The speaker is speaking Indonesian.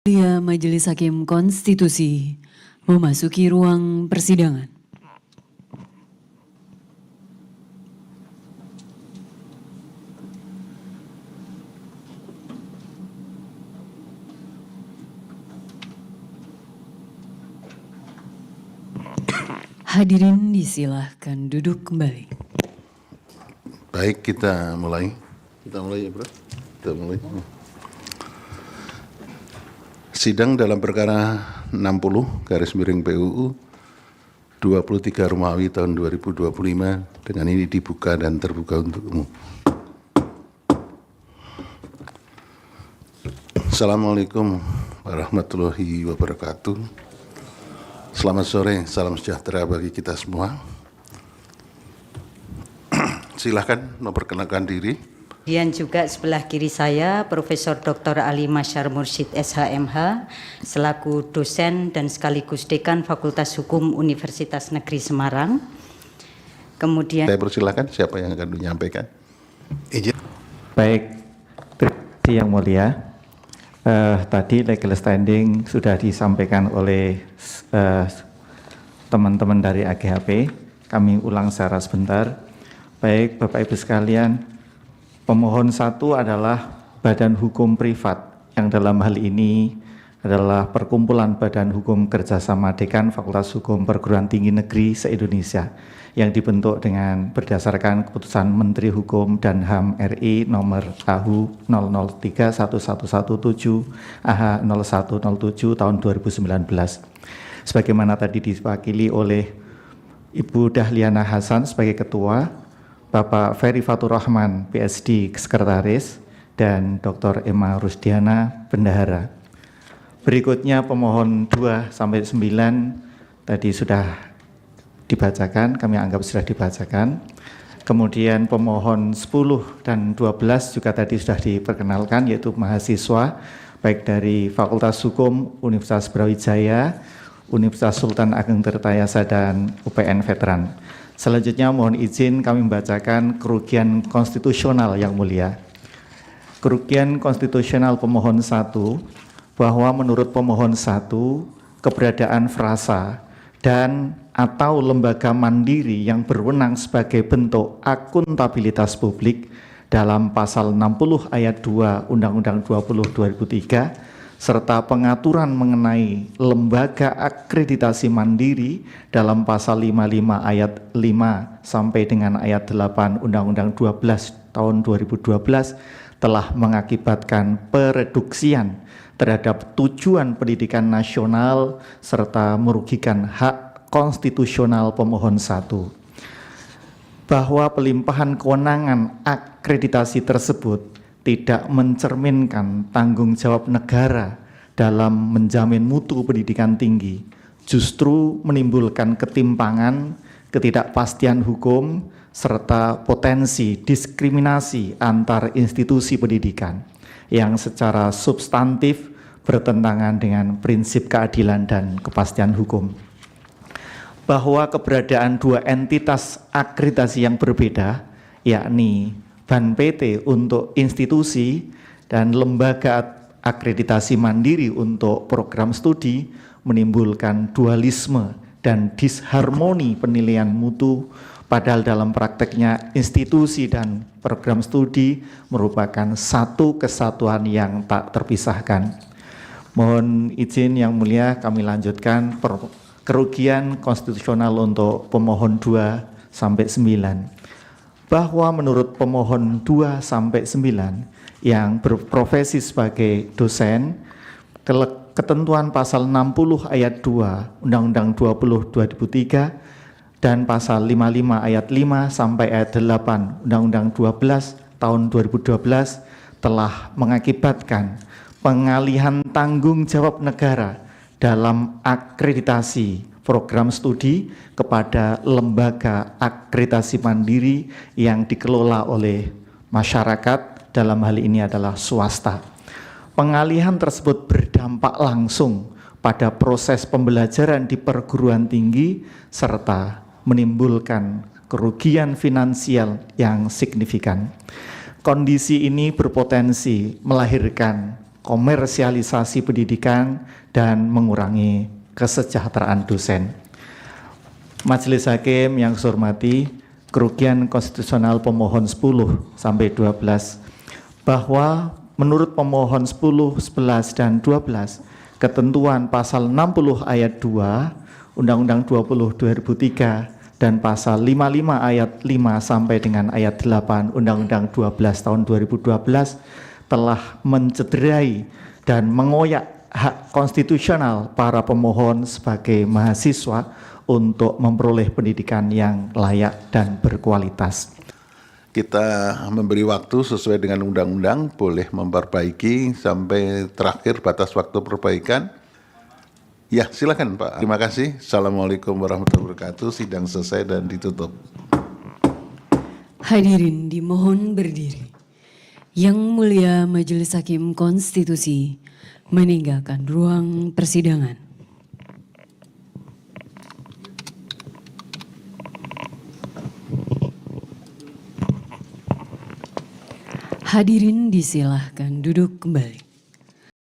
Mulia Majelis Hakim Konstitusi memasuki ruang persidangan. Hadirin disilahkan duduk kembali. Baik, kita mulai. Kita mulai ya, Bro. Kita mulai. Sidang dalam perkara 60/PUU 23 Romawi tahun 2025 dengan ini dibuka dan terbuka untuk umum. Assalamualaikum warahmatullahi wabarakatuh. Selamat sore, salam sejahtera bagi kita semua. Silahkan memperkenalkan diri. Kemudian juga sebelah kiri saya Profesor Dr. Ali Masyar Mursyid SHMH selaku dosen dan sekaligus dekan Fakultas Hukum Universitas Negeri Semarang. Kemudian Saya persilakan siapa yang akan menyampaikan. Baik, terima kasih yang mulia. Tadi legal standing sudah disampaikan oleh teman-teman dari AGHP. Kami ulang secara sebentar. Baik, Bapak Ibu sekalian, pemohon satu adalah badan hukum privat yang dalam hal ini adalah Perkumpulan Badan Hukum Kerjasama Dekan Fakultas Hukum Perguruan Tinggi Negeri se-Indonesia yang dibentuk dengan berdasarkan keputusan Menteri Hukum dan HAM RI nomor AHU 003117 AH 0107 tahun 2019. Sebagaimana tadi diwakili oleh Ibu Dahliana Hasan sebagai ketua, Bapak Ferry Fatur Rahman, PSD Sekretaris, dan Dr. Emma Rusdiana, Bendahara. Berikutnya pemohon 2 sampai 9 tadi sudah dibacakan, kami anggap sudah dibacakan. Kemudian pemohon 10 dan 12 juga tadi sudah diperkenalkan, yaitu mahasiswa, baik dari Fakultas Hukum Universitas Brawijaya, Universitas Sultan Ageng Tirtayasa, dan UPN Veteran. Selanjutnya mohon izin kami membacakan kerugian konstitusional yang mulia. Kerugian konstitusional pemohon 1, bahwa menurut pemohon 1, keberadaan frasa dan atau lembaga mandiri yang berwenang sebagai bentuk akuntabilitas publik dalam pasal 60 ayat 2 Undang-Undang 20/2003 serta pengaturan mengenai lembaga akreditasi mandiri dalam pasal 55 ayat 5 sampai dengan ayat 8 Undang-Undang 12 tahun 2012 telah mengakibatkan pereduksian terhadap tujuan pendidikan nasional serta merugikan hak konstitusional pemohon 1. Bahwa pelimpahan kewenangan akreditasi tersebut tidak mencerminkan tanggung jawab negara dalam menjamin mutu pendidikan tinggi, justru menimbulkan ketimpangan, ketidakpastian hukum, serta potensi diskriminasi antar institusi pendidikan yang secara substantif bertentangan dengan prinsip keadilan dan kepastian hukum. Bahwa keberadaan dua entitas akreditasi yang berbeda, yakni BAN PT untuk institusi dan lembaga akreditasi mandiri untuk program studi, menimbulkan dualisme dan disharmoni penilaian mutu, padahal dalam prakteknya institusi dan program studi merupakan satu kesatuan yang tak terpisahkan. Mohon izin yang mulia kami lanjutkan kerugian konstitusional untuk pemohon 2 sampai 9. Bahwa menurut pemohon 2 sampai 9 yang berprofesi sebagai dosen, ketentuan pasal 60 ayat 2 Undang-Undang 20/2003 dan pasal 55 ayat 5 sampai ayat 8 Undang-Undang 12 tahun 2012 telah mengakibatkan pengalihan tanggung jawab negara dalam akreditasi program studi kepada lembaga akreditasi mandiri yang dikelola oleh masyarakat, dalam hal ini adalah swasta. Pengalihan tersebut berdampak langsung pada proses pembelajaran di perguruan tinggi serta menimbulkan kerugian finansial yang signifikan. Kondisi ini berpotensi melahirkan komersialisasi pendidikan, dan mengurangi kesejahteraan dosen. Majelis Hakim yang saya hormati, kerugian konstitusional pemohon 10 sampai 12 bahwa menurut pemohon 10, 11, dan 12, ketentuan pasal 60 ayat 2 Undang-Undang 20 2003 dan pasal 55 ayat 5 sampai dengan ayat 8 Undang-Undang 12 tahun 2012 telah mencederai dan mengoyak hak konstitusional para pemohon sebagai mahasiswa untuk memperoleh pendidikan yang layak dan berkualitas. Kita memberi waktu sesuai dengan undang-undang, boleh memperbaiki sampai terakhir batas waktu perbaikan. Ya, silakan Pak. Terima kasih. Assalamualaikum warahmatullahi wabarakatuh. Sidang selesai dan ditutup. Hadirin dimohon berdiri. Yang Mulia Majelis Hakim Konstitusi meninggalkan ruang persidangan. Hadirin disilahkan duduk kembali.